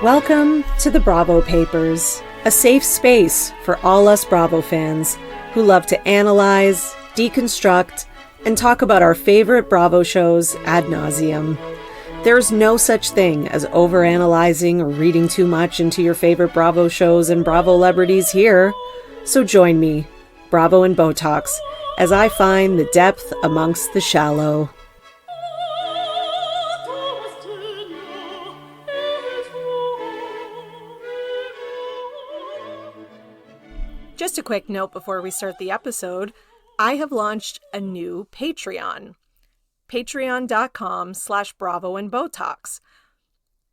Welcome to the Bravo Papers, a safe space for all us Bravo fans who love to analyze, deconstruct, and talk about our favorite Bravo shows ad nauseum. There's no such thing as overanalyzing or reading too much into your favorite Bravo shows and Bravo celebrities here. So join me, Bravo and Botox, as I find the depth amongst the shallow. Just a quick note before we start the episode, I have launched a new Patreon. Patreon.com/Bravo and Botox.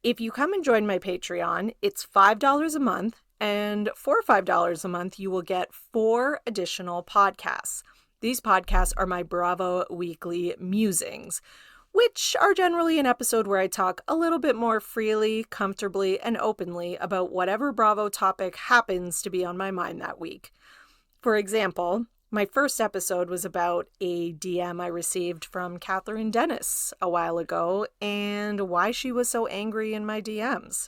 If you come and join my Patreon, it's $5 a month, and for $5 a month, you will get 4 additional podcasts. These podcasts are my Bravo Weekly Musings, which are generally an episode where I talk a little bit more freely, comfortably, and openly about whatever Bravo topic happens to be on my mind that week. For example, my first episode was about a DM I received from Catherine Dennis a while ago and why she was so angry in my DMs.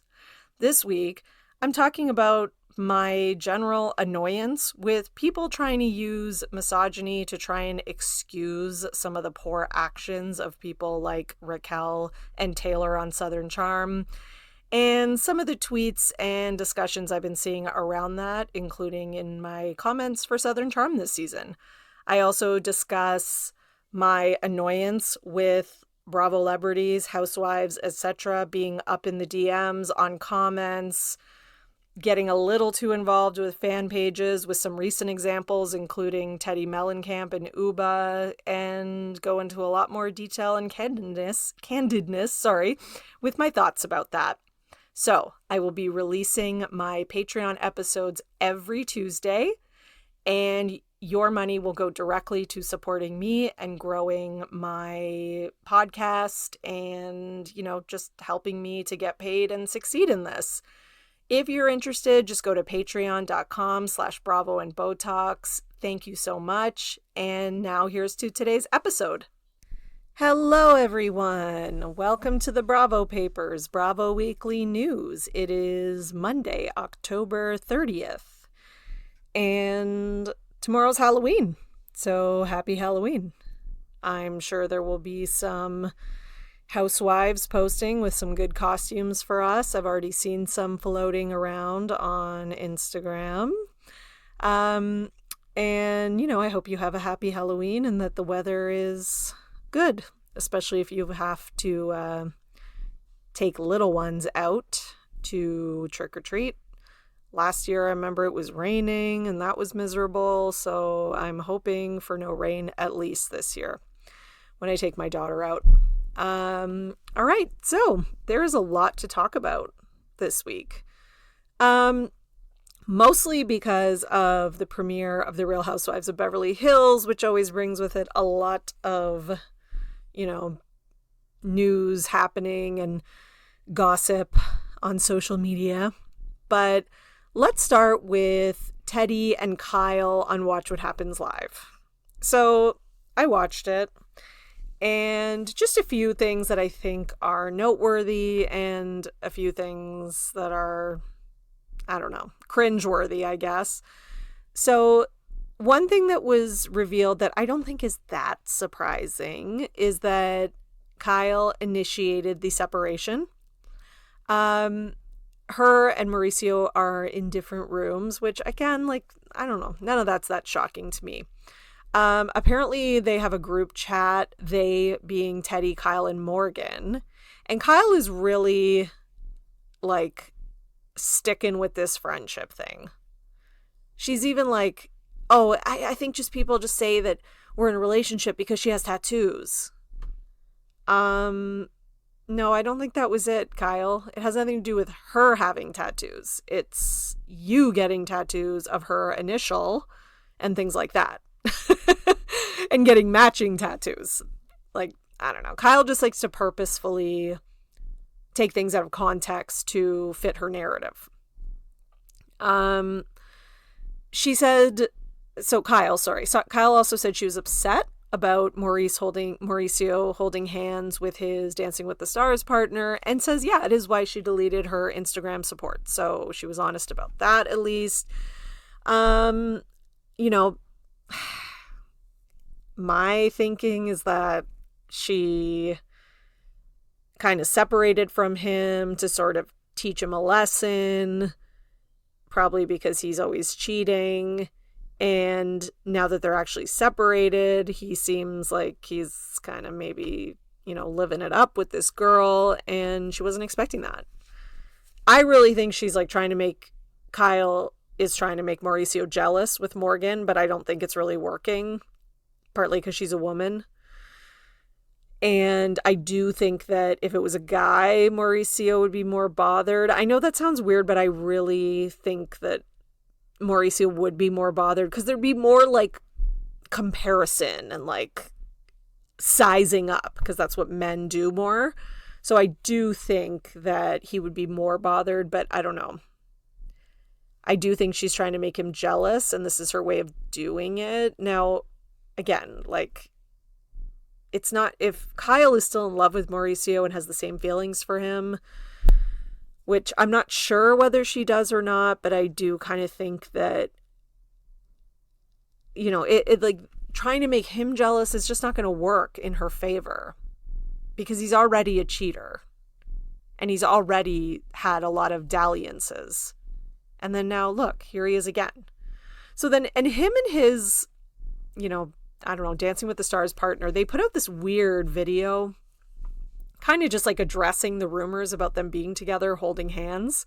This week, I'm talking about my general annoyance with people trying to use misogyny to try and excuse some of the poor actions of people like Raquel and Taylor on Southern Charm, and some of the tweets and discussions I've been seeing around that, including in my comments for Southern Charm this season. I also discuss my annoyance with Bravo celebrities, housewives, etc. being up in the DMs on comments, getting a little too involved with fan pages with some recent examples, including Teddi Mellencamp and Ubah, and go into a lot more detail and candidness, with my thoughts about that. So I will be releasing my Patreon episodes every Tuesday, and your money will go directly to supporting me and growing my podcast and, just helping me to get paid and succeed in this. If you're interested, just go to patreon.com/Bravo and Botox. Thank you so much. And now here's to today's episode. Hello, everyone. Welcome to the Bravo Papers, Bravo Weekly News. It is Monday, October 30th. And tomorrow's Halloween. So happy Halloween. I'm sure there will be some housewives posting with some good costumes for us. I've already seen some floating around on Instagram. And, I hope you have a happy Halloween and that the weather is good, especially if you have to take little ones out to trick or treat. Last year, I remember it was raining and that was miserable. So I'm hoping for no rain at least this year when I take my daughter out. All right, so there is a lot to talk about this week. Mostly because of the premiere of The Real Housewives of Beverly Hills, which always brings with it a lot of, news happening and gossip on social media. But let's start with Teddi and Kyle on Watch What Happens Live. So I watched it. And just a few things that I think are noteworthy and a few things that are, cringeworthy, I guess. So one thing that was revealed that I don't think is that surprising is that Kyle initiated the separation. Her and Mauricio are in different rooms, which again, none of that's that shocking to me. Apparently they have a group chat, they being Teddi, Kyle, and Morgan. And Kyle is really, sticking with this friendship thing. She's even like, I think people just say that we're in a relationship because she has tattoos. No, I don't think that was it, Kyle. It has nothing to do with her having tattoos. It's you getting tattoos of her initial and things like that. And getting matching tattoos. Kyle just likes to purposefully take things out of context to fit her narrative. Kyle also said she was upset about Mauricio holding hands with his Dancing with the Stars partner, and says, yeah, it is why she deleted her Instagram support. So she was honest about that, at least. You know, my thinking is that she kind of separated from him to sort of teach him a lesson, probably because he's always cheating. And now that they're actually separated, he seems like he's kind of maybe, living it up with this girl, and she wasn't expecting that. I really think she's like Kyle is trying to make Mauricio jealous with Morgan, but I don't think it's really working, partly because she's a woman. And I do think that if it was a guy, Mauricio would be more bothered. I know that sounds weird, but I really think that Mauricio would be more bothered because there'd be more like comparison and like sizing up, because that's what men do more. So I do think that he would be more bothered, but I don't know. I do think she's trying to make him jealous, and this is her way of doing it. Now, again, like, it's not, if Kyle is still in love with Mauricio and has the same feelings for him, which I'm not sure whether she does or not, but I do kind of think that, it like trying to make him jealous is just not going to work in her favor, because he's already a cheater and he's already had a lot of dalliances. And then now look, here he is again. So then, and him and his, I don't know, Dancing with the Stars partner, they put out this weird video, kind of just like addressing the rumors about them being together, holding hands.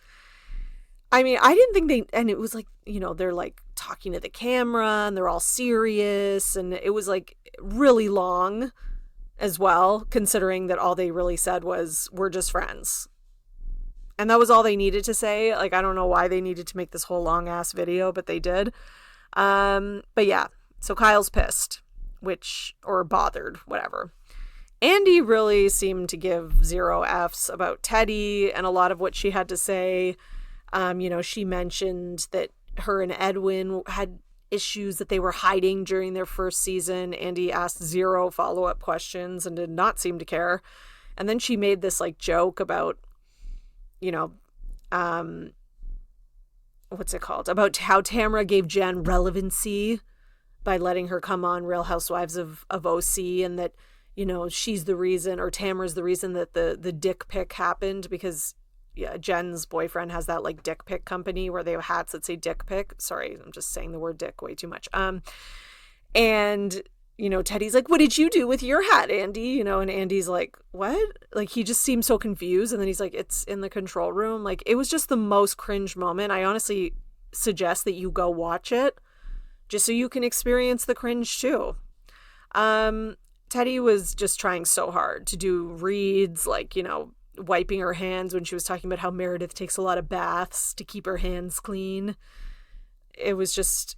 I mean, I didn't think and it was like, they're like talking to the camera and they're all serious. And it was like really long as well, considering that all they really said was, we're just friends. And that was all they needed to say. Like, I don't know why they needed to make this whole long ass video, but they did. But yeah, so Kyle's pissed, or bothered, whatever. Andy really seemed to give 0 Fs about Teddi and a lot of what she had to say. She mentioned that her and Edwin had issues that they were hiding during their first season. Andy asked 0 follow-up questions and did not seem to care. And then she made this like joke about, what's it called? About how Tamra gave Jen relevancy by letting her come on Real Housewives of OC, and that, she's the reason, or Tamra's the reason that the dick pic happened, because Jen's boyfriend has that like dick pic company where they have hats that say dick pic. Sorry, I'm just saying the word dick way too much. And Teddy's like, what did you do with your hat, Andy? And Andy's like, what? Like, he just seems so confused. And then he's like, it's in the control room. Like, it was just the most cringe moment. I honestly suggest that you go watch it just so you can experience the cringe too. Teddi was just trying so hard to do reads, like, wiping her hands when she was talking about how Meredith takes a lot of baths to keep her hands clean. It was just,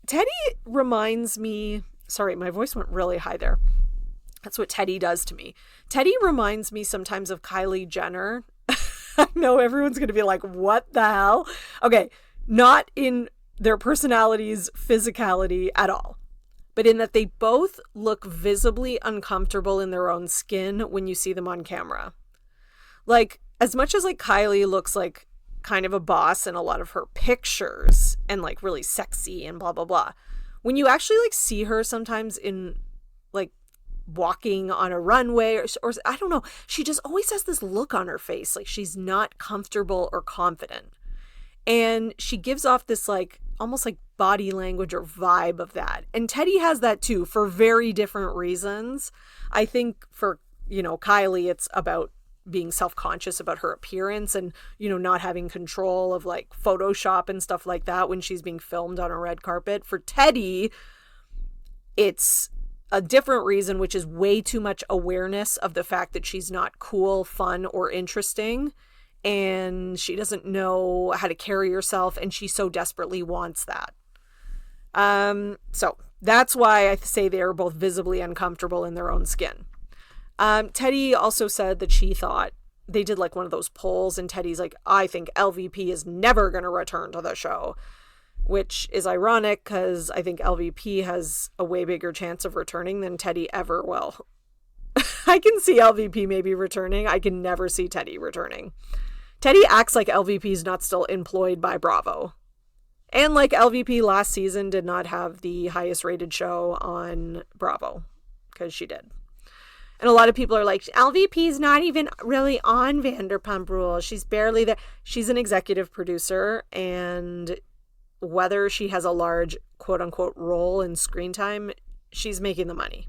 Teddi reminds me, sorry, my voice went really high there. That's what Teddi does to me. Teddi reminds me sometimes of Kylie Jenner. I know everyone's going to be like, what the hell? Okay, not in their personalities, physicality at all, but in that they both look visibly uncomfortable in their own skin when you see them on camera. Like, as much as like Kylie looks like kind of a boss in a lot of her pictures and like really sexy and blah blah blah, when you actually like see her sometimes in like walking on a runway or I don't know, she just always has this look on her face like she's not comfortable or confident, and she gives off this like almost like body language or vibe of that. And Teddi has that too, for very different reasons. I think for Kylie, it's about being self-conscious about her appearance and, not having control of like Photoshop and stuff like that when she's being filmed on a red carpet. For Teddi, it's a different reason, which is way too much awareness of the fact that she's not cool, fun, or interesting. And she doesn't know how to carry herself, and she so desperately wants that. So that's why I say they are both visibly uncomfortable in their own skin. Teddi also said that she thought they did like one of those polls, and Teddi's like, I think LVP is never going to return to the show. which is ironic because I think LVP has a way bigger chance of returning than Teddi ever will. I can see LVP maybe returning. I can never see Teddi returning. Teddi acts like LVP's not still employed by Bravo. And like LVP last season did not have the highest rated show on Bravo, because she did. And a lot of people are like, LVP's not even really on Vanderpump Rules. She's barely there. She's an executive producer, and whether she has a large quote unquote role in screen time, she's making the money.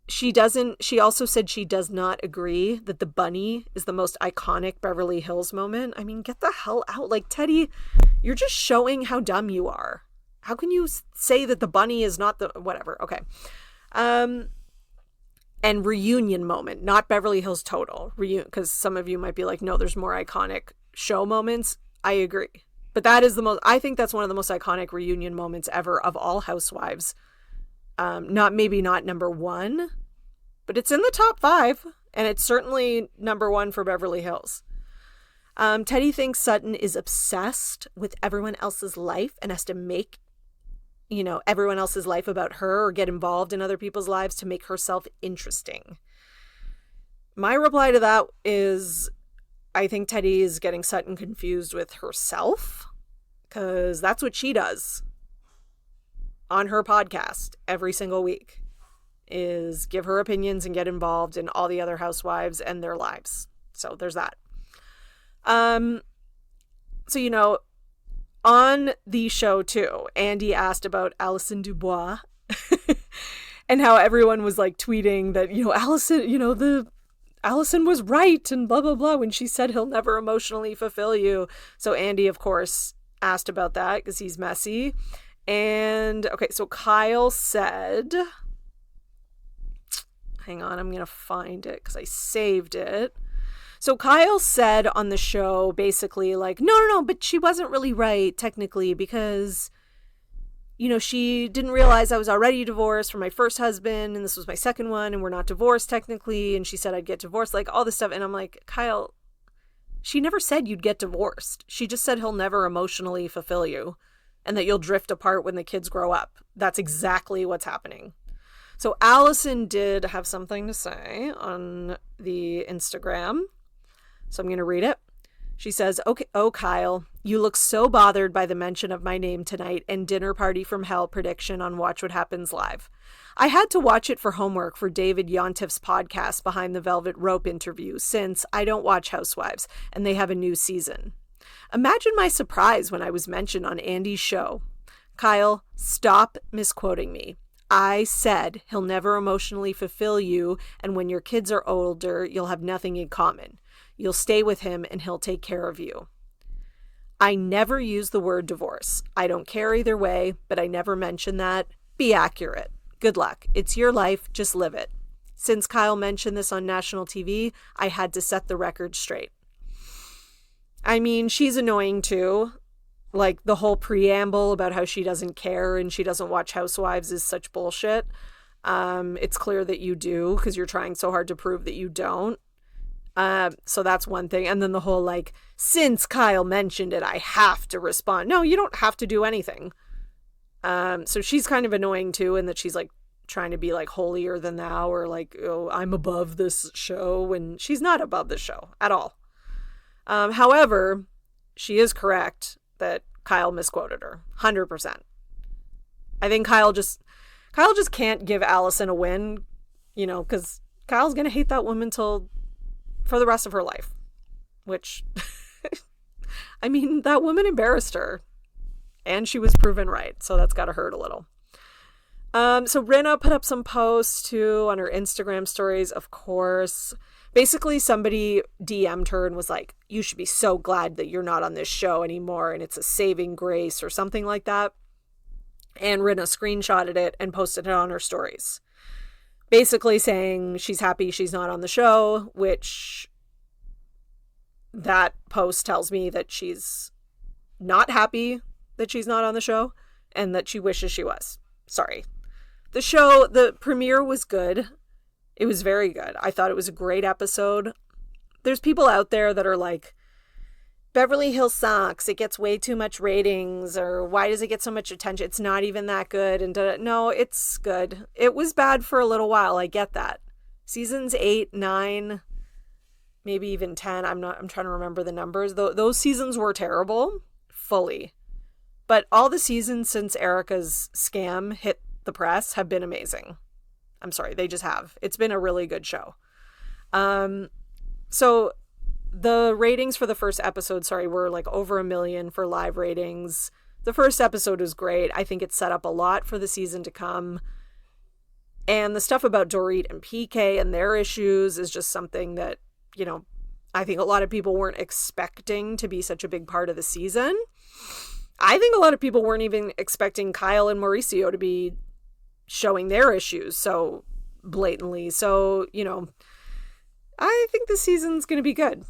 She also said she does not agree that the bunny is the most iconic Beverly Hills moment. I mean, get the hell out. Like, Teddi, you're just showing how dumb you are. How can you say that the bunny is not the, whatever. Okay. And reunion moment, not Beverly Hills total because some of you might be like, no, there's more iconic show moments. I agree. But I think that's one of the most iconic reunion moments ever of all Housewives. Maybe not number one, but it's in the top 5, and it's certainly number 1 for Beverly Hills. Teddi thinks Sutton is obsessed with everyone else's life and has to make, everyone else's life about her or get involved in other people's lives to make herself interesting. My reply to that is, I think Teddi is getting Sutton confused with herself, because that's what she does on her podcast every single week, is give her opinions and get involved in all the other housewives and their lives. So there's that. So, on the show too, Andy asked about Alison Dubois and how everyone was like tweeting that, Alison was right and blah, blah, blah, when she said he'll never emotionally fulfill you. So Andy, of course, asked about that because he's messy. And okay, so Kyle said, hang on, I'm going to find it because I saved it. So Kyle said on the show basically like, no, but she wasn't really right technically because, she didn't realize I was already divorced from my first husband and this was my second one and we're not divorced technically. And she said I'd get divorced, like all this stuff. And I'm like, Kyle, she never said you'd get divorced. She just said he'll never emotionally fulfill you and that you'll drift apart when the kids grow up. That's exactly what's happening. So Alison did have something to say on the Instagram. So I'm going to read it. She says, okay, oh, Kyle, you look so bothered by the mention of my name tonight and dinner party from hell prediction on Watch What Happens Live. I had to watch it for homework for David Yontif's podcast Behind the Velvet Rope interview since I don't watch Housewives and they have a new season. Imagine my surprise when I was mentioned on Andy's show. Kyle, stop misquoting me. I said he'll never emotionally fulfill you, and when your kids are older, you'll have nothing in common. You'll stay with him and he'll take care of you. I never use the word divorce. I don't care either way, but I never mention that. Be accurate. Good luck. It's your life. Just live it. Since Kyle mentioned this on national TV, I had to set the record straight. I mean, she's annoying too. Like, the whole preamble about how she doesn't care and she doesn't watch Housewives is such bullshit. It's clear that you do because you're trying so hard to prove that you don't. So that's one thing. And then the whole, like, since Kyle mentioned it, I have to respond. No, you don't have to do anything. So she's kind of annoying too, in that she's like trying to be like holier than thou, or like, oh, I'm above this show, when she's not above the show at all. However, she is correct that Kyle misquoted her 100%. I think Kyle just can't give Alison a win, because Kyle's going to hate that woman for the rest of her life, which, I mean, that woman embarrassed her and she was proven right. So that's got to hurt a little. So Rinna put up some posts too on her Instagram stories, of course. Basically, somebody DM'd her and was like, you should be so glad that you're not on this show anymore and it's a saving grace or something like that. And Rinna screenshotted it and posted it on her stories. Basically saying she's happy she's not on the show, which that post tells me that she's not happy that she's not on the show and that she wishes she was. Sorry. The premiere was good. It was very good. I thought it was a great episode. There's people out there that are like, Beverly Hills sucks. It gets way too much ratings, or why does it get so much attention? It's not even that good. And no, it's good. It was bad for a little while. I get that. Seasons 8, 9, maybe even 10. I'm trying to remember the numbers. Those seasons were terrible, fully. But all the seasons since Erica's scam hit the press have been amazing. I'm sorry, they just have. It's been a really good show. So the ratings for the first episode, were like over 1 million for live ratings. The first episode was great. I think it set up a lot for the season to come. And the stuff about Dorit and PK and their issues is just something that, I think a lot of people weren't expecting to be such a big part of the season. I think a lot of people weren't even expecting Kyle and Mauricio to be showing their issues so blatantly. So, I think the season's going to be good.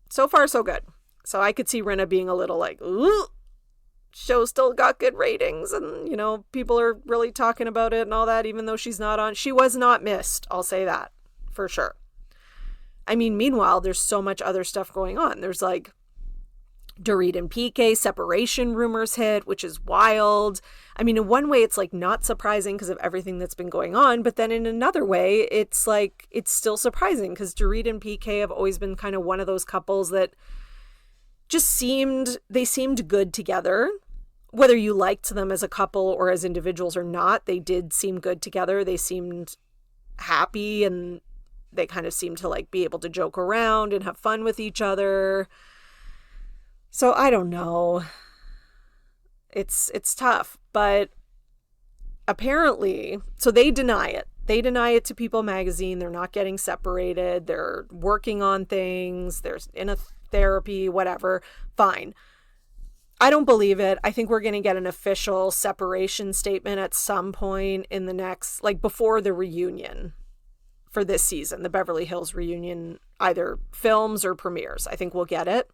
So far, so good. So I could see Rinna being a little like, ooh, show still got good ratings, and, people are really talking about it and all that, even though she's not on. She was not missed. I'll say that for sure. I mean, meanwhile, there's so much other stuff going on. There's like Dorit and PK separation rumors hit, which is wild. I mean, in one way, it's like not surprising because of everything that's been going on. But then in another way, it's like it's still surprising because Dorit and PK have always been kind of one of those couples that just seemed good together. Whether you liked them as a couple or as individuals or not, they did seem good together. They seemed happy, and they kind of seemed to like be able to joke around and have fun with each other. So I don't know. It's tough, but apparently, so they deny it. They deny it to People Magazine. They're not getting separated. They're working on things. They're in a therapy, whatever. Fine. I don't believe it. I think we're going to get an official separation statement at some point in the next, like before the reunion for this season, the Beverly Hills reunion, either films or premieres. I think we'll get it.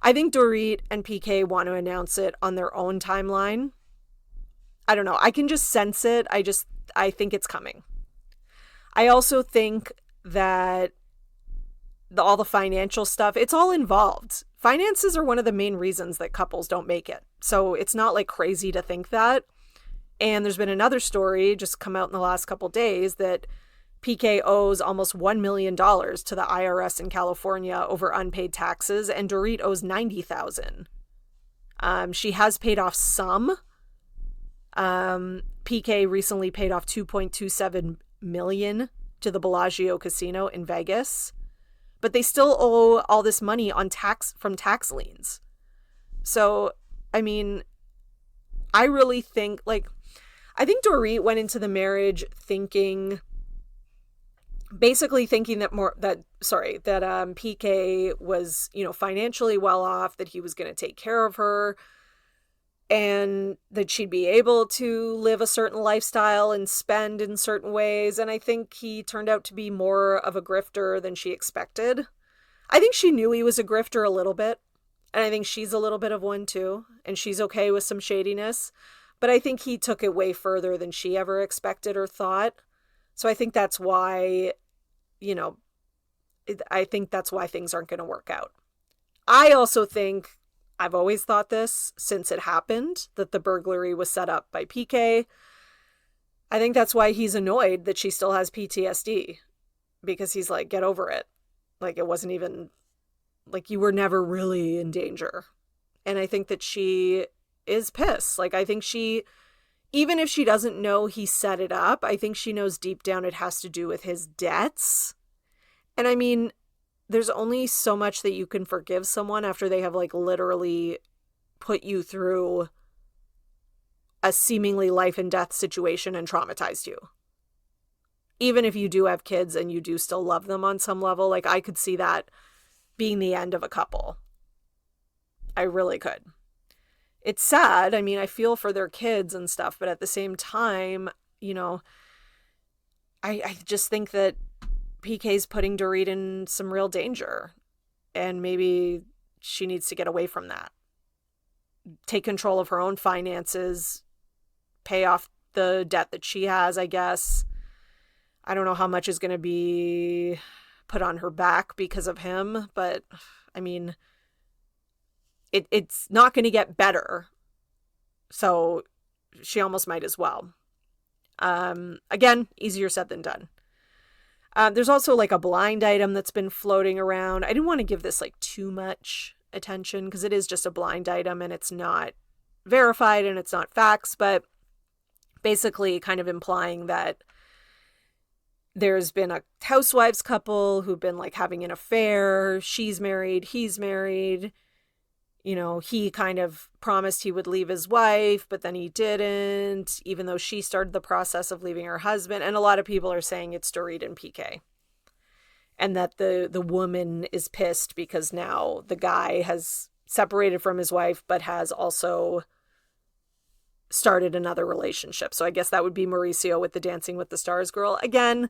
I think Dorit and PK want to announce it on their own timeline. I don't know. I can just sense it. I think it's coming. I also think that all the financial stuff, it's all involved. Finances are one of the main reasons that couples don't make it. So it's not like crazy to think that. And there's been another story just come out in the last couple days that PK owes almost $1 million to the IRS in California over unpaid taxes, and Dorit owes $90,000. She has paid off some. PK recently paid off $2.27 million to the Bellagio Casino in Vegas, but they still owe all this money on from tax liens. So, I mean, I really think I think Dorit went into the marriage basically thinking that PK was, financially well off, that he was going to take care of her, and that she'd be able to live a certain lifestyle and spend in certain ways. And I think he turned out to be more of a grifter than she expected. I think she knew he was a grifter a little bit, and I think she's a little bit of one too, and she's okay with some shadiness. But I think he took it way further than she ever expected or thought. So I think that's why, I think that's why things aren't going to work out. I also think, I've always thought this since it happened, that the burglary was set up by PK. I think that's why he's annoyed that she still has PTSD, because he's like, get over it. Like, it wasn't even, like, you were never really in danger. And I think that she is pissed. Like, I think even if she doesn't know he set it up, I think she knows deep down it has to do with his debts. And I mean, there's only so much that you can forgive someone after they have like literally put you through a seemingly life and death situation and traumatized you. Even if you do have kids and you do still love them on some level, like I could see that being the end of a couple. I really could. It's sad. I mean, I feel for their kids and stuff, but at the same time, I just think that PK's putting Dorit in some real danger, and maybe she needs to get away from that. Take control of her own finances, pay off the debt that she has, I guess. I don't know how much is going to be put on her back because of him, but I mean, it's not going to get better. So she almost might as well. Again, easier said than done. There's also like a blind item that's been floating around. I didn't want to give this like too much attention because it is just a blind item and it's not verified and it's not facts, but basically kind of implying that there's been a housewives couple who've been like having an affair. She's married, he's married. You know, he kind of promised he would leave his wife, but then he didn't, even though she started the process of leaving her husband. And a lot of people are saying it's Dorit and PK. And that the woman is pissed because now the guy has separated from his wife, but has also started another relationship. So I guess that would be Mauricio with the Dancing with the Stars girl. Again,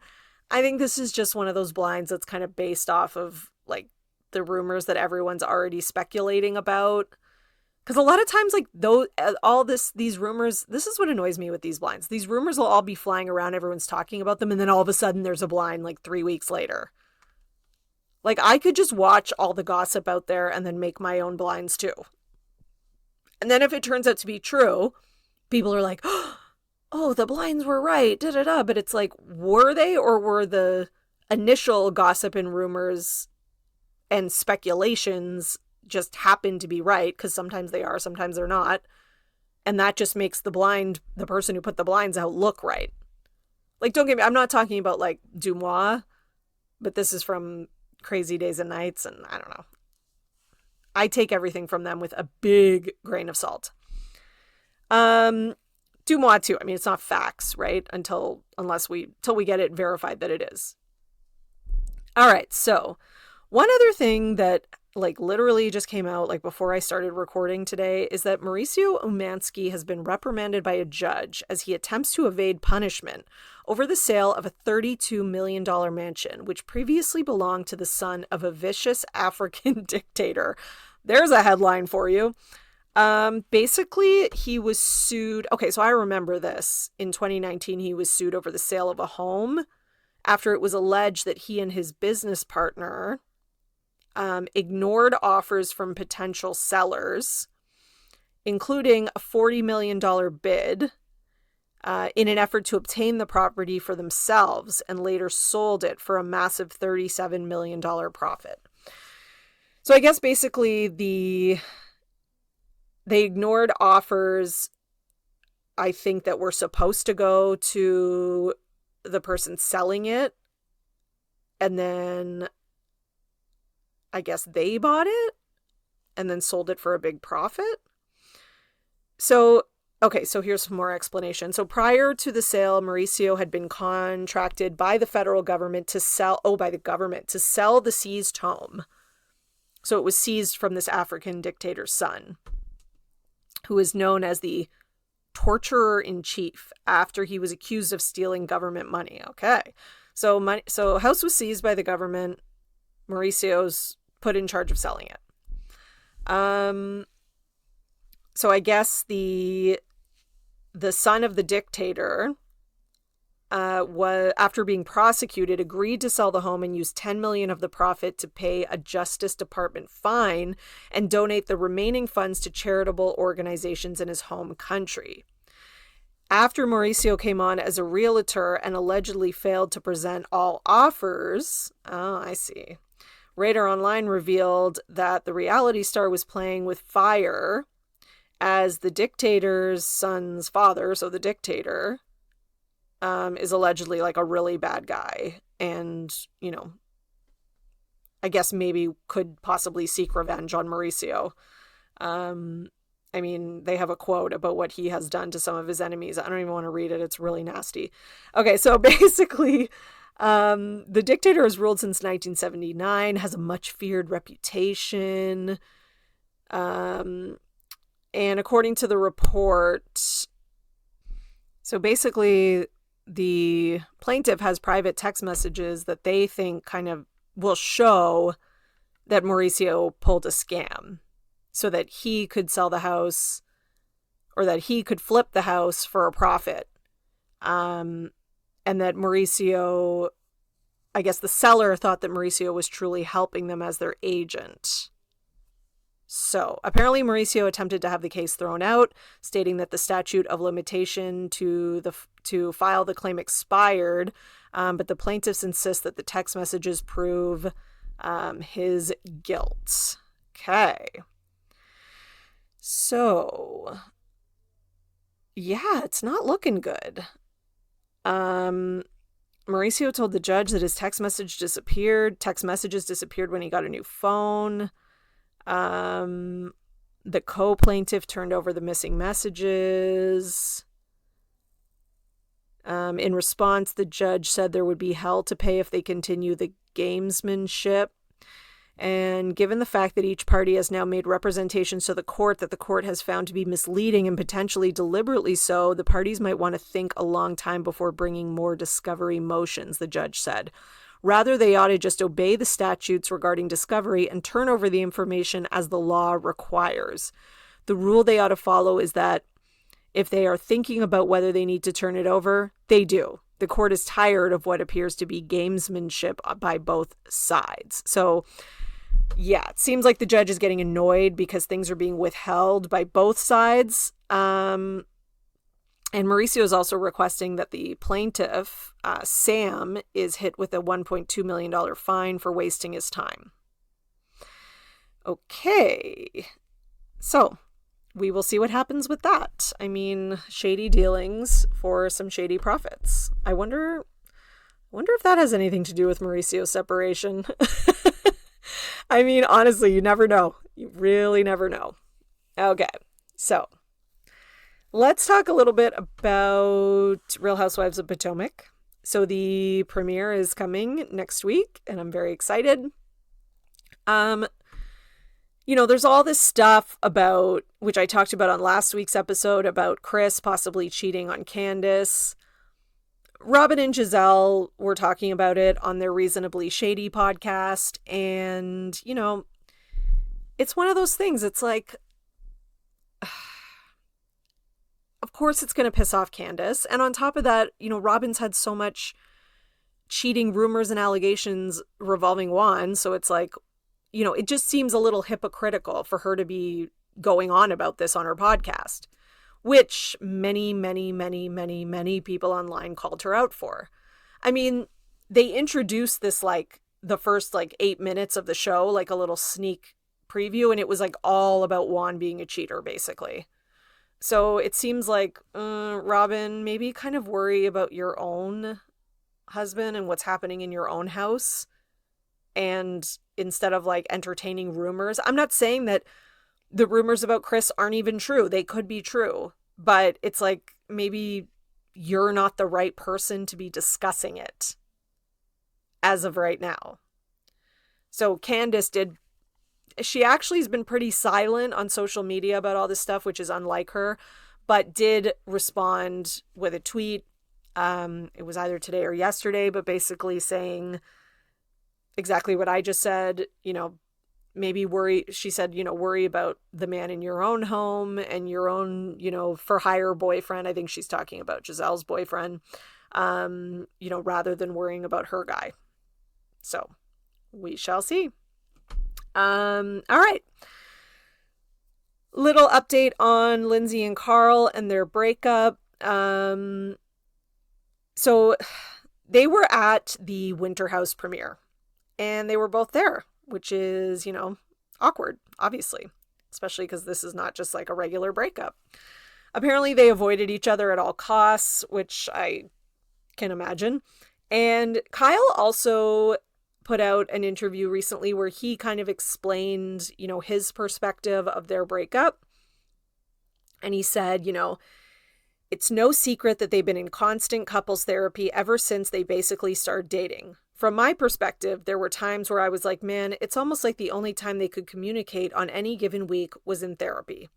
I think this is just one of those blinds that's kind of based off of like the rumors that everyone's already speculating about. Because a lot of times, like, these rumors, this is what annoys me with these blinds. These rumors will all be flying around, everyone's talking about them, and then all of a sudden there's a blind like 3 weeks later. Like, I could just watch all the gossip out there and then make my own blinds too. And then if it turns out to be true, people are like, oh, the blinds were right, da-da-da. But it's like, were they, or were the initial gossip and rumors and speculations just happen to be right? Because sometimes they are, sometimes they're not. And that just makes the person who put the blinds out, look right. Like, don't get me, I'm not talking about like Dumois, but this is from Crazy Days and Nights, and I don't know. I take everything from them with a big grain of salt. Dumois too. I mean, it's not facts, right? Until we get it verified that it is. All right, so one other thing that like literally just came out like before I started recording today is that Mauricio Umansky has been reprimanded by a judge as he attempts to evade punishment over the sale of a $32 million mansion, which previously belonged to the son of a vicious African dictator. There's a headline for you. Basically, he was sued. Okay, so I remember this. In 2019, he was sued over the sale of a home after it was alleged that he and his business partner ignored offers from potential sellers, including a $40 million bid, in an effort to obtain the property for themselves, and later sold it for a massive $37 million profit. So I guess basically they ignored offers, I think, that were supposed to go to the person selling it, and then I guess they bought it and then sold it for a big profit. So, okay, so here's some more explanation. So prior to the sale, Mauricio had been contracted by the federal government to sell the seized home. So it was seized from this African dictator's son, who is known as the torturer in chief after he was accused of stealing government money. Okay. So house was seized by the government. Mauricio's put in charge of selling it. So I guess the son of the dictator after being prosecuted, agreed to sell the home and use $10 million of the profit to pay a Justice Department fine and donate the remaining funds to charitable organizations in his home country. After Mauricio came on as a realtor and allegedly failed to present all offers, I see. Radar Online revealed that the reality star was playing with fire as the dictator's son's father, so the dictator, is allegedly like a really bad guy and, you know, I guess maybe could possibly seek revenge on Mauricio. I mean, they have a quote about what he has done to some of his enemies. I don't even want to read it. It's really nasty. Okay, so basically, the dictator has ruled since 1979, has a much feared reputation. And according to the report, so basically the plaintiff has private text messages that they think kind of will show that Mauricio pulled a scam so that he could sell the house or that he could flip the house for a profit. And that Mauricio, I guess the seller thought that Mauricio was truly helping them as their agent. So apparently Mauricio attempted to have the case thrown out, stating that the statute of limitation to file the claim expired, but the plaintiffs insist that the text messages prove his guilt. Okay. So, yeah, it's not looking good. Mauricio told the judge that his text messages disappeared when he got a new phone. The co-plaintiff turned over the missing messages. In response, the judge said there would be hell to pay if they continue the gamesmanship. And given the fact that each party has now made representations to the court that the court has found to be misleading and potentially deliberately so, the parties might want to think a long time before bringing more discovery motions, the judge said. Rather, they ought to just obey the statutes regarding discovery and turn over the information as the law requires. The rule they ought to follow is that if they are thinking about whether they need to turn it over, they do. The court is tired of what appears to be gamesmanship by both sides. So, yeah, it seems like the judge is getting annoyed because things are being withheld by both sides. And Mauricio is also requesting that the plaintiff, Sam, is hit with a $1.2 million fine for wasting his time. Okay, so we will see what happens with that. I mean, shady dealings for some shady profits. I wonder if that has anything to do with Mauricio's separation. I mean, honestly, you never know. You really never know. Okay, so let's talk a little bit about Real Housewives of Potomac. So the premiere is coming next week, and I'm very excited. There's all this stuff about, which I talked about on last week's episode, about Chris possibly cheating on Candace. Robin and Giselle were talking about it on their Reasonably Shady podcast. And, it's one of those things. It's like, of course it's going to piss off Candace. And on top of that, Robin's had so much cheating rumors and allegations revolving Juan. So it's like, it just seems a little hypocritical for her to be going on about this on her podcast, which many, many, many, many, many people online called her out for. I mean, they introduced this, the first, 8 minutes of the show, a little sneak preview, and it was, all about Juan being a cheater, basically. So it seems like, Robin, maybe kind of worry about your own husband and what's happening in your own house. And instead of entertaining rumors, I'm not saying that the rumors about Chris aren't even true. They could be true, but it's maybe you're not the right person to be discussing it as of right now. So Candace she actually has been pretty silent on social media about all this stuff, which is unlike her, but did respond with a tweet. It was either today or yesterday, but basically saying exactly what I just said, maybe worry. She said, worry about the man in your own home and your own, for hire boyfriend. I think she's talking about Giselle's boyfriend, rather than worrying about her guy. So we shall see. All right. Little update on Lindsay and Carl and their breakup. So they were at the Winter House premiere. And they were both there, which is, awkward, obviously, especially because this is not just a regular breakup. Apparently, they avoided each other at all costs, which I can imagine. And Kyle also put out an interview recently where he kind of explained, his perspective of their breakup. And he said, it's no secret that they've been in constant couples therapy ever since they basically started dating. From my perspective, there were times where I was like, man, it's almost like the only time they could communicate on any given week was in therapy.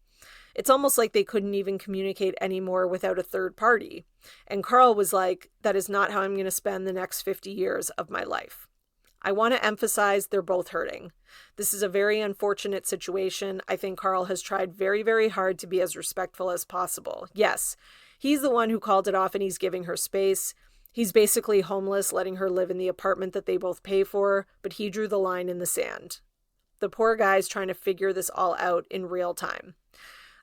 It's almost like they couldn't even communicate anymore without a third party. And Carl was like, that is not how I'm going to spend the next 50 years of my life. I want to emphasize they're both hurting. This is a very unfortunate situation. I think Carl has tried very, very hard to be as respectful as possible. Yes, he's the one who called it off and he's giving her space. He's basically homeless, letting her live in the apartment that they both pay for, but he drew the line in the sand. the poor guy's trying to figure this all out in real time.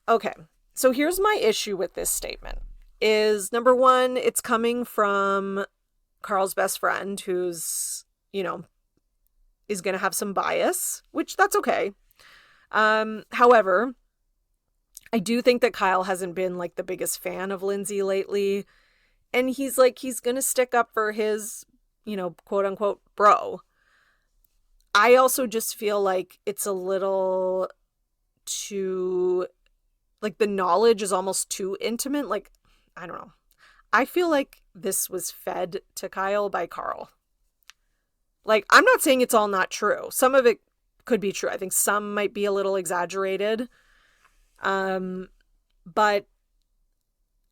Okay, so here's my issue with this statement. Is number one, it's coming from Carl's best friend who's, is going to have some bias, which that's okay. However, I do think that Kyle hasn't been like the biggest fan of Lindsay lately. And he's going to stick up for his, quote unquote bro. I also just feel like it's a little too, like the knowledge is almost too intimate. Like, I don't know. I feel like this was fed to Kyle by Carl. Like, I'm not saying it's all not true. Some of it could be true. I think some might be a little exaggerated. But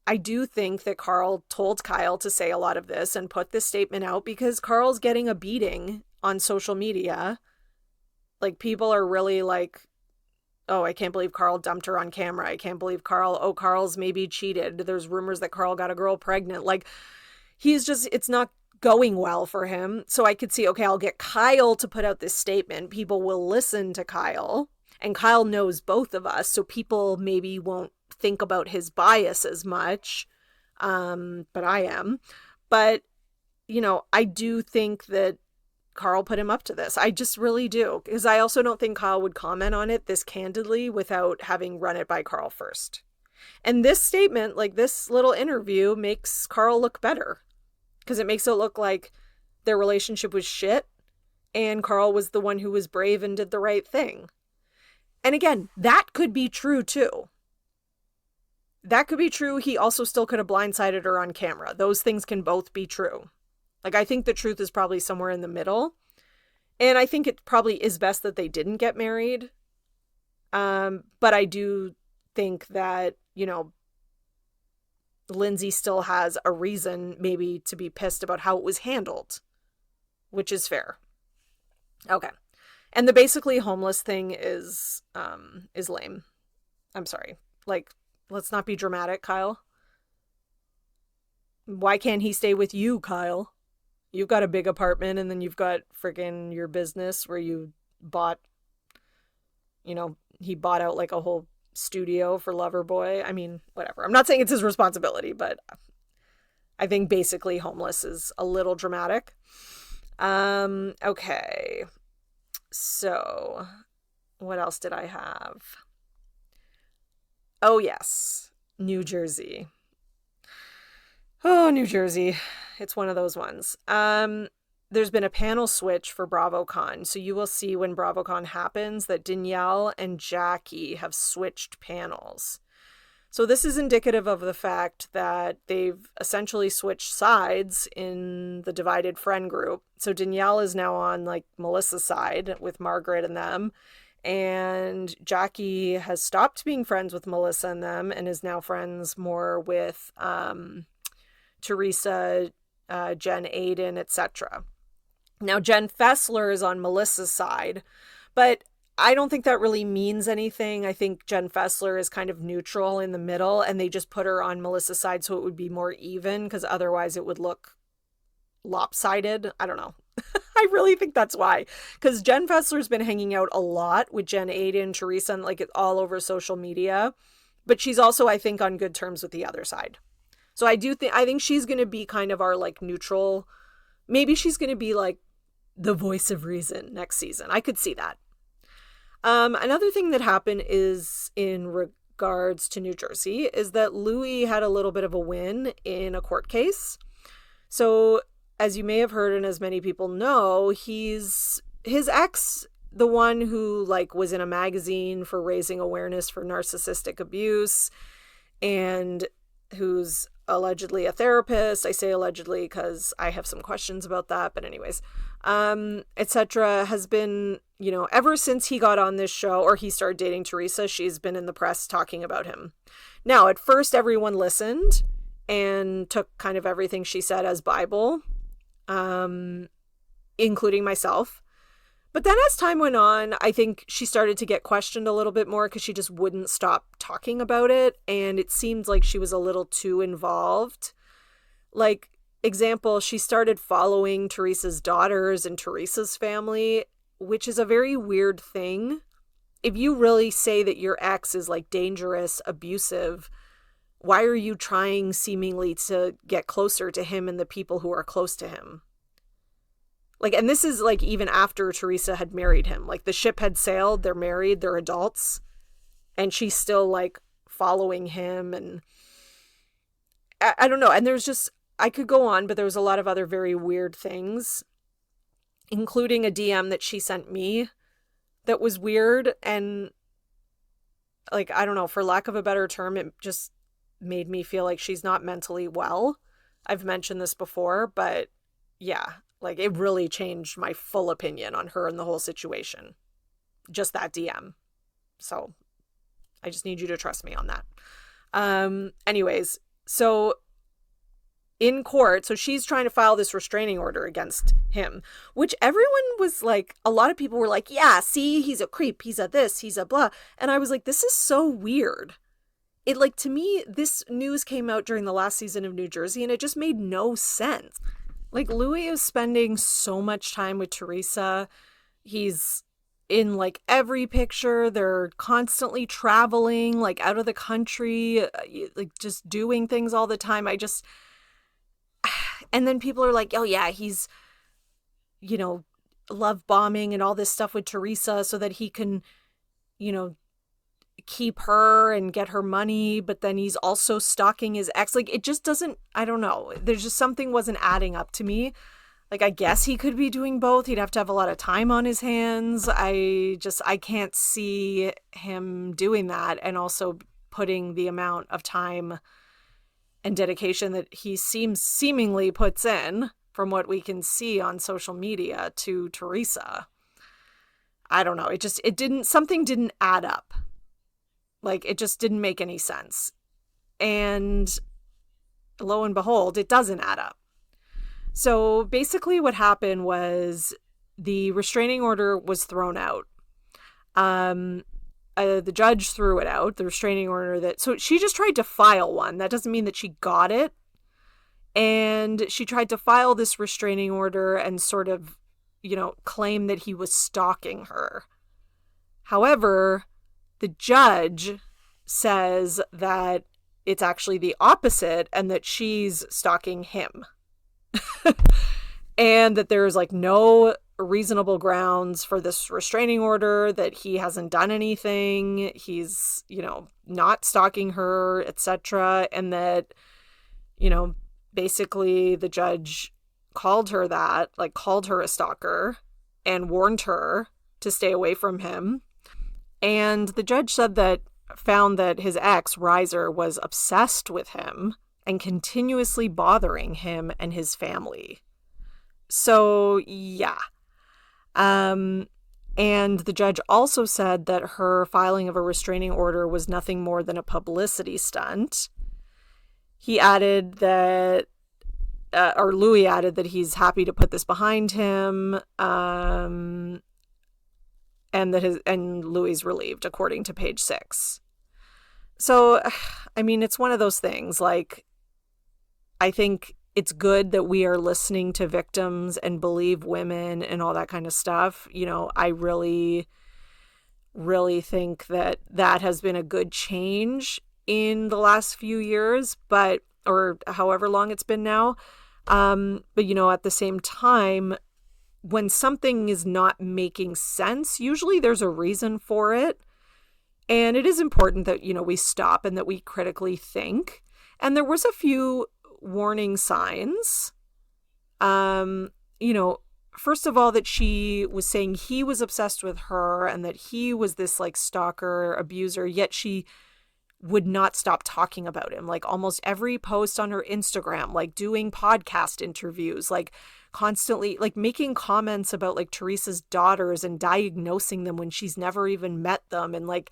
I do think that Carl told Kyle to say a lot of this and put this statement out because Carl's getting a beating on social media. Like, people are really like, oh, I can't believe Carl dumped her on camera. I can't believe Carl's maybe cheated. There's rumors that Carl got a girl pregnant. Like, it's not going well for him. So I could see, okay, I'll get Kyle to put out this statement. People will listen to Kyle. And Kyle knows both of us. So people maybe won't think about his bias as much. But I am. But, I do think that Carl put him up to this. I just really do. Because I also don't think Kyle would comment on it this candidly without having run it by Carl first. And this statement, like this little interview, makes Carl look better. Because it makes it look like their relationship was shit. And Carl was the one who was brave and did the right thing. And again, that could be true too. That could be true. He also still could have blindsided her on camera. Those things can both be true. Like, I think the truth is probably somewhere in the middle. And I think it probably is best that they didn't get married. But I do think that, Lindsay still has a reason maybe to be pissed about how it was handled, which is fair. Okay. And the basically homeless thing is lame. I'm sorry. Like, let's not be dramatic, Kyle. Why can't he stay with you, Kyle? You've got a big apartment and then you've got friggin' your business where you bought, he bought out like a whole studio for Loverboy. I mean, whatever. I'm not saying it's his responsibility, but I think basically homeless is a little dramatic. Okay. So, what else did I have? Oh, yes. New Jersey. Oh, New Jersey. It's one of those ones. There's been a panel switch for BravoCon. So you will see when BravoCon happens that Danielle and Jackie have switched panels. So this is indicative of the fact that they've essentially switched sides in the divided friend group. So Danielle is now on like Melissa's side with Margaret and them. And Jackie has stopped being friends with Melissa and them and is now friends more with Teresa, Jen Aiden, etc. Now, Jen Fessler is on Melissa's side, but I don't think that really means anything. I think Jen Fessler is kind of neutral in the middle, and they just put her on Melissa's side so it would be more even, because otherwise it would look lopsided. I don't know. I really think that's why. Because Jen Fessler's been hanging out a lot with Jen Aiden, Teresa, and like all over social media. But she's also, I think, on good terms with the other side. So I think she's going to be kind of our like neutral. Maybe she's going to be like the voice of reason next season. I could see that. Another thing that happened is in regards to New Jersey is that Louis had a little bit of a win in a court case. So as you may have heard, and as many people know, his ex, the one who like was in a magazine for raising awareness for narcissistic abuse and who's allegedly a therapist. I say allegedly because I have some questions about that, but anyways, etc. has been, ever since he got on this show or he started dating Teresa, she's been in the press talking about him. Now, at first everyone listened and took kind of everything she said as Bible, including myself. But then as time went on, I think she started to get questioned a little bit more because she just wouldn't stop talking about it. And it seemed like she was a little too involved. Like, example, she started following Teresa's daughters and Teresa's family. which is a very weird thing. If you really say that your ex is like dangerous, abusive, why are you trying seemingly to get closer to him and the people who are close to him? Like, and this is like even after Teresa had married him. Like, the ship had sailed, they're married, they're adults, and she's still like following him. And I don't know. And there's just, I could go on, but there was a lot of other very weird things, including a DM that she sent me that was weird. And like, I don't know, for lack of a better term, it just made me feel like she's not mentally well. I've mentioned this before, but yeah, like, it really changed my full opinion on her and the whole situation. Just that DM. So I just need you to trust me on that. Anyways, so in court, so she's trying to file this restraining order against him, which everyone was like, a lot of people were like, yeah, see, he's a creep, he's a this, he's a blah. And I was like, this is so weird. It, like, to me, this news came out during the last season of New Jersey, and it just made no sense. Like, Louis is spending so much time with Teresa. He's in, like, every picture. They're constantly traveling, like, out of the country, like, just doing things all the time. And then people are like, oh, yeah, he's, you know, love bombing and all this stuff with Teresa so that he can, you know, keep her and get her money, but then he's also stalking his ex. Like, it just doesn't, I don't know. There's just something wasn't adding up to me. Like, I guess he could be doing both. He'd have to have a lot of time on his hands. I can't see him doing that and also putting the amount of time and dedication that he seemingly puts in, from what we can see on social media, to Teresa. I don't know. Something didn't add up. Like, it just didn't make any sense. And lo and behold, it doesn't add up. So basically what happened was the restraining order was thrown out. The judge threw it out, the restraining order so she just tried to file one. That doesn't mean that she got it. And she tried to file this restraining order and sort of, you know, claim that he was stalking her. However, the judge says that it's actually the opposite and that she's stalking him. And that there's like no reasonable grounds for this restraining order, that he hasn't done anything, he's, you know, not stalking her, etc. And that, you know, basically the judge called her a stalker and warned her to stay away from him. And the judge found that his ex, Reiser, was obsessed with him and continuously bothering him and his family. So, yeah. And the judge also said that her filing of a restraining order was nothing more than a publicity stunt. He added that, or Louis added that he's happy to put this behind him, and Louis relieved, according to page 6. So, I mean, it's one of those things. Like, I think it's good that we are listening to victims and believe women and all that kind of stuff. You know, I really, really think that has been a good change in the last few years, or however long it's been now. But, you know, at the same time, when something is not making sense, usually there's a reason for it. And it is important that, you know, we stop and that we critically think. And there was a few warning signs. You know, first of all, that she was saying he was obsessed with her and that he was this like stalker, abuser, yet she would not stop talking about him. Like, almost every post on her Instagram, like doing podcast interviews, like constantly like making comments about like Teresa's daughters and diagnosing them when she's never even met them, and like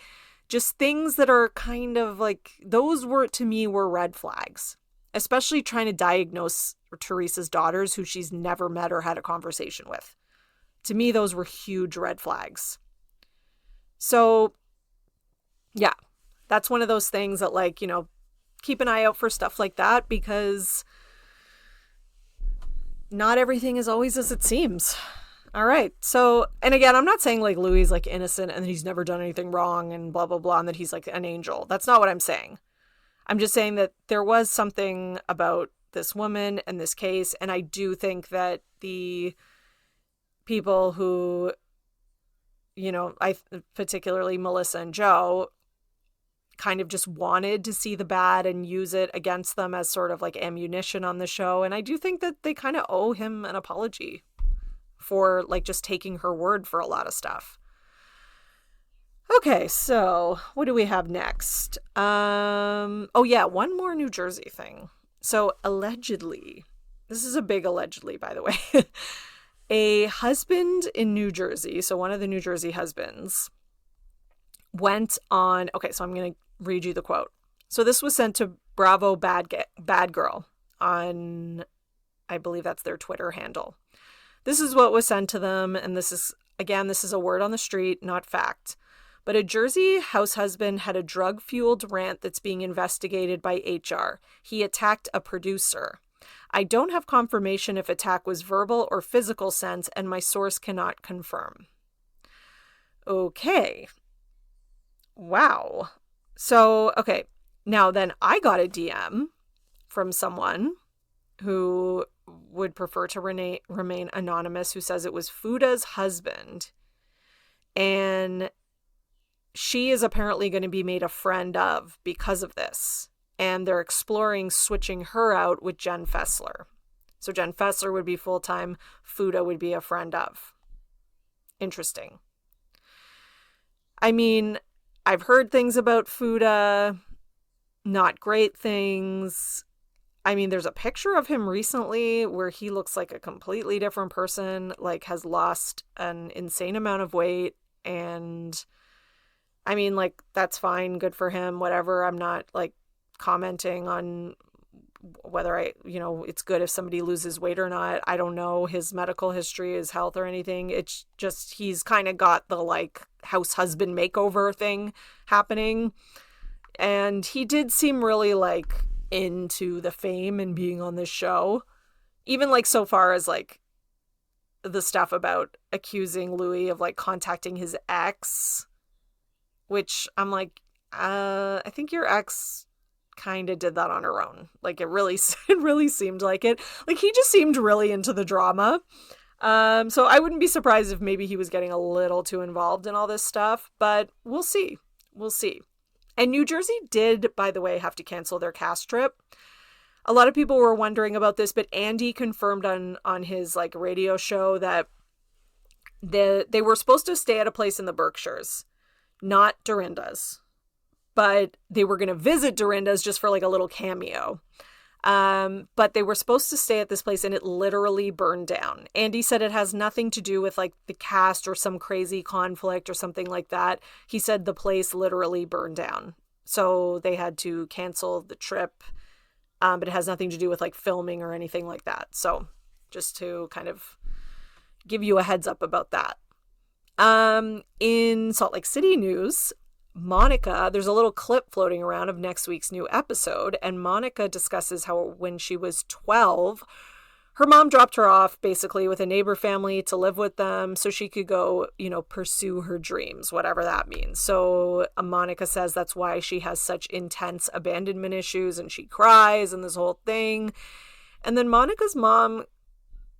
just things that are kind of like, those were, to me, were red flags, especially trying to diagnose Teresa's daughters who she's never met or had a conversation with. To me, those were huge red flags. So yeah, that's one of those things that, like, you know, keep an eye out for stuff like that, because not everything is always as it seems. All right. So, and again, I'm not saying like Louis is like innocent and he's never done anything wrong and blah, blah, blah, and that he's like an angel. That's not what I'm saying. I'm just saying that there was something about this woman and this case. And I do think that the people who, particularly Melissa and Joe, kind of just wanted to see the bad and use it against them as sort of like ammunition on the show. And I do think that they kind of owe him an apology for like just taking her word for a lot of stuff. Okay, so what do we have next? Oh yeah, one more New Jersey thing. So allegedly, this is a big allegedly, by the way. A husband in New Jersey, so one of the New Jersey husbands, went on. Okay, so I'm going to read you the quote. So this was sent to Bravo Bad Girl on, I believe that's their Twitter handle. This is what was sent to them, and this is a word on the street, not fact. But a Jersey house husband had a drug-fueled rant that's being investigated by HR. He attacked a producer. I don't have confirmation if attack was verbal or physical sense, and my source cannot confirm. Okay. Wow. So, okay. Now then, I got a DM from someone who would prefer to remain anonymous, who says it was Fuda's husband. And she is apparently going to be made a friend of because of this. And they're exploring switching her out with Jen Fessler. So Jen Fessler would be full-time. Fuda would be a friend of. Interesting. I mean, I've heard things about Fuda. Not great things. I mean, there's a picture of him recently where he looks like a completely different person, like has lost an insane amount of weight. And I mean, like, that's fine. Good for him. Whatever. I'm not like commenting on whether it's good if somebody loses weight or not. I don't know his medical history, his health or anything. It's just, he's kind of got the like house husband makeover thing happening. And he did seem really like into the fame and being on this show. Even like so far as like the stuff about accusing Louis of like contacting his ex, which I'm like, I think your ex kind of did that on her own. Like it really seemed like it. Like he just seemed really into the drama. So I wouldn't be surprised if maybe he was getting a little too involved in all this stuff, but we'll see. We'll see. And New Jersey did, by the way, have to cancel their cast trip. A lot of people were wondering about this, but Andy confirmed on his like radio show that they were supposed to stay at a place in the Berkshires, not Dorinda's, but they were going to visit Dorinda's just for like a little cameo. But they were supposed to stay at this place and it literally burned down. Andy said it has nothing to do with like the cast or some crazy conflict or something like that. He said the place literally burned down. So they had to cancel the trip. But it has nothing to do with like filming or anything like that. So just to kind of give you a heads up about that. In Salt Lake City news, Monica, there's a little clip floating around of next week's new episode, and Monica discusses how when she was 12, her mom dropped her off basically with a neighbor family to live with them so she could go, pursue her dreams, whatever that means. So Monica says that's why she has such intense abandonment issues and she cries and this whole thing. And then Monica's mom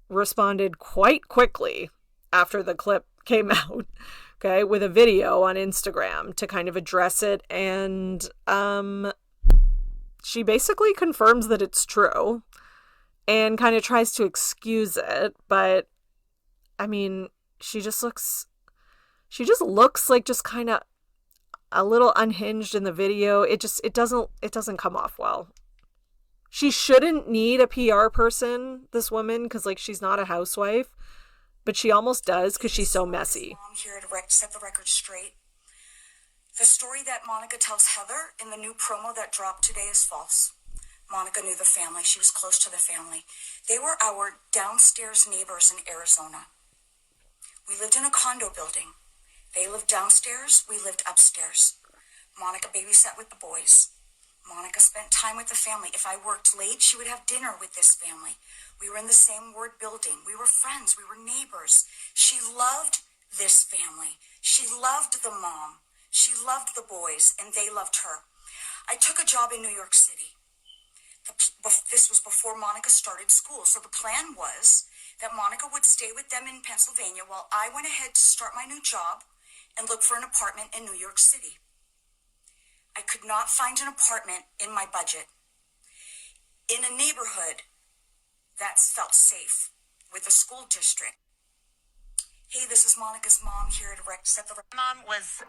responded quite quickly after the clip came out. Okay, with a video on Instagram to kind of address it. And she basically confirms that it's true and kind of tries to excuse it. But, I mean, she just looks like just kind of a little unhinged in the video. It doesn't come off well. She shouldn't need a PR person, this woman, because, like, she's not a housewife. But she almost does because she's so messy. I'm here to set the record straight. The story that Monica tells Heather in the new promo that dropped today is false. Monica knew the family. She was close to the family. They were our downstairs neighbors in Arizona. We lived in a condo building. They lived downstairs. We lived upstairs. Monica babysat with the boys. Monica spent time with the family. If I worked late, she would have dinner with this family. We were in the same ward building. We were friends. We were neighbors. She loved this family. She loved the mom. She loved the boys, and they loved her. I took a job in New York City. This was before Monica started school. So the plan was that Monica would stay with them in Pennsylvania while I went ahead to start my new job and look for an apartment in New York City. I could not find an apartment in my budget in a neighborhood that felt safe with a school district. Hey, this is Monica's mom here to set the... Mom was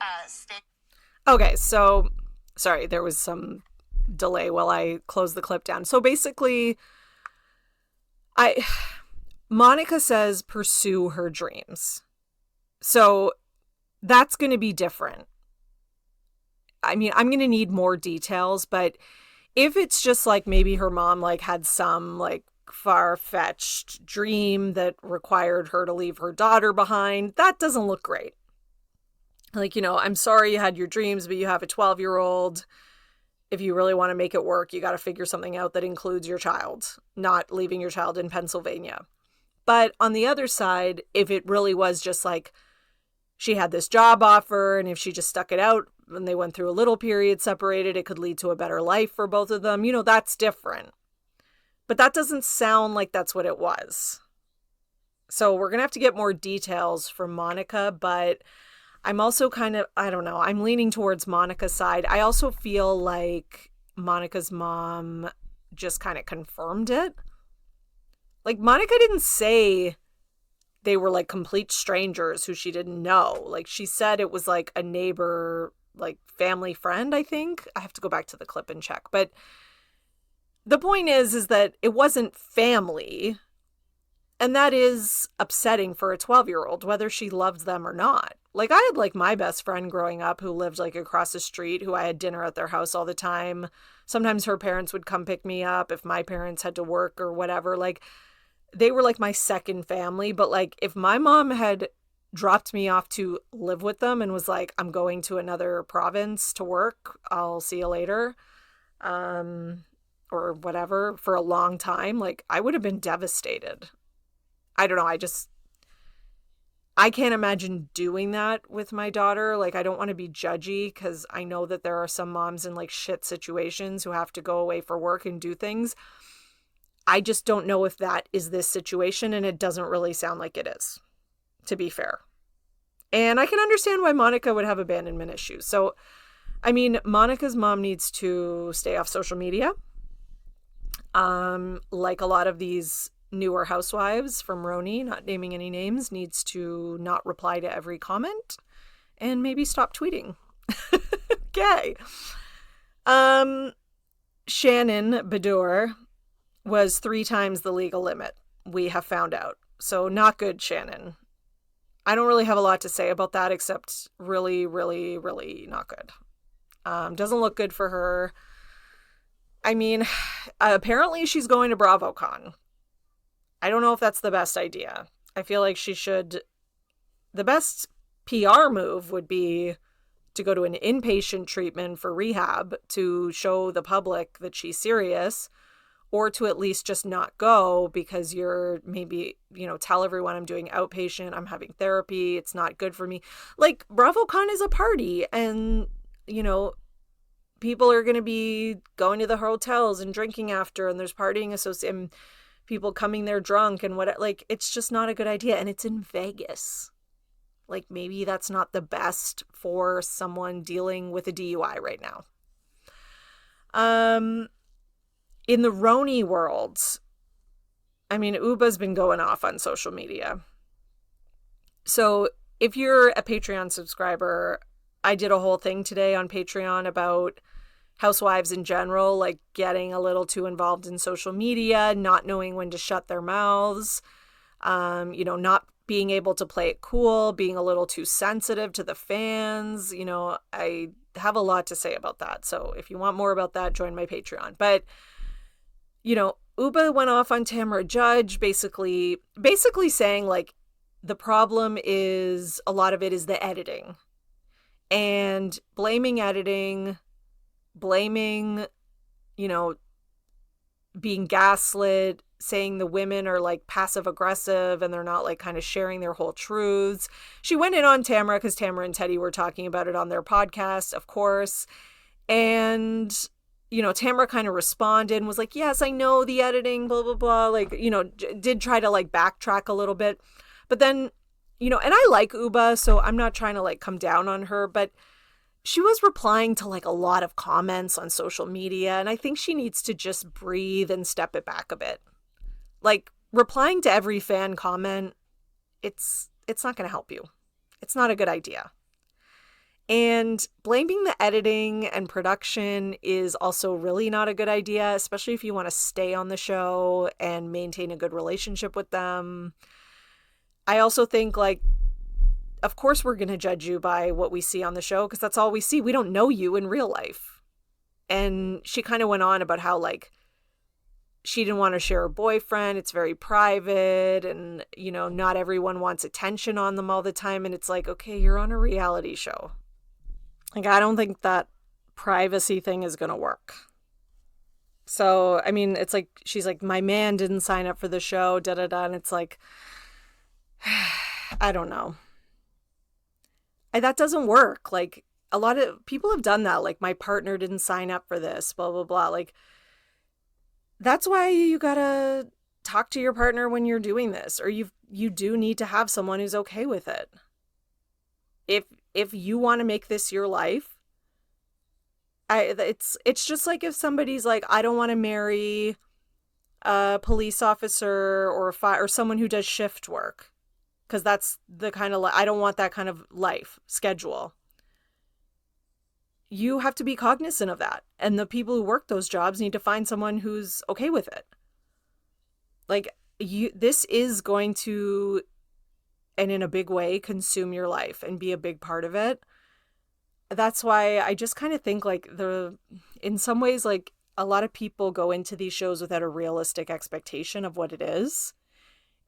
Okay, so sorry, there was some delay while I closed the clip down. So basically, Monica says pursue her dreams. So that's going to be different. I mean, I'm going to need more details, but if it's just like maybe her mom like had some like far-fetched dream that required her to leave her daughter behind, that doesn't look great. Like, you know, I'm sorry you had your dreams, but you have a 12-year-old. If you really want to make it work, you got to figure something out that includes your child, not leaving your child in Pennsylvania. But on the other side, if it really was just like she had this job offer, and if she just stuck it out and they went through a little period separated, it could lead to a better life for both of them. You know, that's different. But that doesn't sound like that's what it was. So we're going to have to get more details from Monica, but I'm also kind of, I don't know, I'm leaning towards Monica's side. I also feel like Monica's mom just kind of confirmed it. Like, Monica didn't say they were like complete strangers who she didn't know. Like, she said it was like a neighbor, like family friend, I think. I have to go back to the clip and check. But the point is that it wasn't family. And that is upsetting for a 12-year-old, whether she loved them or not. Like, I had like my best friend growing up who lived like across the street, who I had dinner at their house all the time. Sometimes her parents would come pick me up if my parents had to work or whatever. Like, they were like my second family. But like, if my mom had dropped me off to live with them and was like, I'm going to another province to work, I'll see you later, or whatever, for a long time, like, I would have been devastated. I don't know. I can't imagine doing that with my daughter. Like, I don't want to be judgy because I know that there are some moms in like shit situations who have to go away for work and do things. I just don't know if that is this situation, and it doesn't really sound like it is, to be fair. And I can understand why Monica would have abandonment issues. So, I mean, Monica's mom needs to stay off social media. Like a lot of these newer housewives from Roni, not naming any names, needs to not reply to every comment and maybe stop tweeting. Okay. Shannon Beador was 3 times the legal limit, we have found out. So not good, Shannon. I don't really have a lot to say about that except really, really, really not good. Doesn't look good for her. I mean, apparently she's going to BravoCon. I don't know if that's the best idea. I feel like she should... The best PR move would be to go to an inpatient treatment for rehab to show the public that she's serious, or to at least just not go because you're maybe, you know, tell everyone I'm doing outpatient, I'm having therapy, it's not good for me. Like, BravoCon is a party, and, you know, people are going to be going to the hotels and drinking after, and there's partying associated, and people coming there drunk and what, like, it's just not a good idea. And it's in Vegas. Like, maybe that's not the best for someone dealing with a DUI right now. In the Roni world, I mean, Uba's been going off on social media. So if you're a Patreon subscriber, I did a whole thing today on Patreon about housewives in general, like getting a little too involved in social media, not knowing when to shut their mouths, you know, not being able to play it cool, being a little too sensitive to the fans. You know, I have a lot to say about that. So if you want more about that, join my Patreon. But, you know, Uba went off on Tamra Judge, basically saying like the problem is a lot of it is the editing, and blaming editing, blaming, you know, being gaslit, saying the women are like passive aggressive and they're not like kind of sharing their whole truths. She went in on Tamara because Tamara and Teddy were talking about it on their podcast, of course. And, you know, Tamara kind of responded and was like, yes, I know the editing, blah, blah, blah. Like, you know, did try to like backtrack a little bit. But then, you know, and I like Uba, so I'm not trying to like come down on her, but she was replying to like a lot of comments on social media. And I think she needs to just breathe and step it back a bit. Like, replying to every fan comment, it's not going to help you. It's not a good idea. And blaming the editing and production is also really not a good idea, especially if you want to stay on the show and maintain a good relationship with them. I also think, like, of course we're going to judge you by what we see on the show because that's all we see. We don't know you in real life. And she kind of went on about how, like, she didn't want to share her boyfriend. It's very private and, you know, not everyone wants attention on them all the time. And it's like, okay, you're on a reality show. Like, I don't think that privacy thing is going to work. So, I mean, it's like, she's like, my man didn't sign up for the show, da-da-da. And it's like, I don't know. That doesn't work. Like, a lot of people have done that. Like, my partner didn't sign up for this, blah, blah, blah. Like, that's why you gotta talk to your partner when you're doing this, or you do need to have someone who's okay with it. If you want to make this your life, it's just like if somebody's like, I don't want to marry a police officer or or someone who does shift work, because that's the kind of I don't want that kind of life schedule. You have to be cognizant of that. And the people who work those jobs need to find someone who's okay with it. Like, this is going to, and in a big way, consume your life and be a big part of it. That's why I just kind of think, like, in some ways, like, a lot of people go into these shows without a realistic expectation of what it is.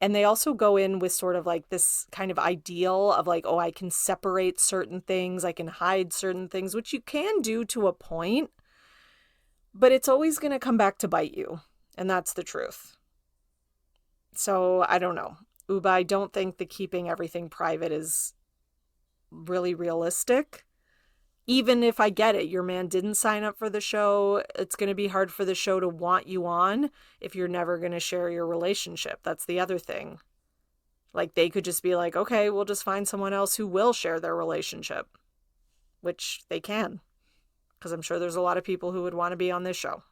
And they also go in with sort of like this kind of ideal of like, oh, I can separate certain things, I can hide certain things, which you can do to a point, but it's always going to come back to bite you. And that's the truth. So I don't know. Uba, I don't think that keeping everything private is really realistic. Even if I get it, your man didn't sign up for the show, it's going to be hard for the show to want you on if you're never going to share your relationship. That's the other thing. Like, they could just be like, okay, we'll just find someone else who will share their relationship, which they can, because I'm sure there's a lot of people who would want to be on this show.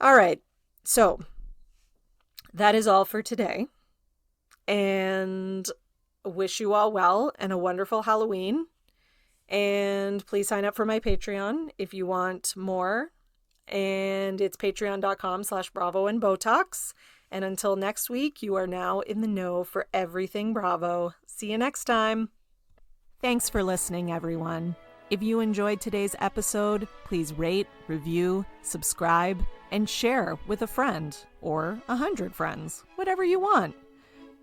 All right, so that is all for today, and wish you all well and a wonderful Halloween. And please sign up for my Patreon if you want more. And it's patreon.com/Bravo and Botox. And until next week, you are now in the know for everything Bravo. See you next time. Thanks for listening, everyone. If you enjoyed today's episode, please rate, review, subscribe, and share with a friend or 100 friends, whatever you want.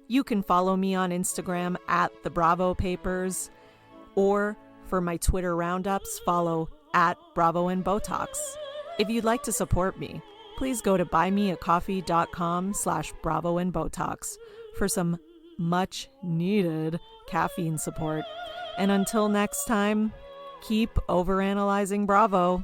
You can follow me on Instagram at The Bravo Papers, or for my Twitter roundups, follow at Bravo and Botox. If you'd like to support me, please go to buymeacoffee.com/Bravo and Botox for some much needed caffeine support. And until next time, keep overanalyzing Bravo.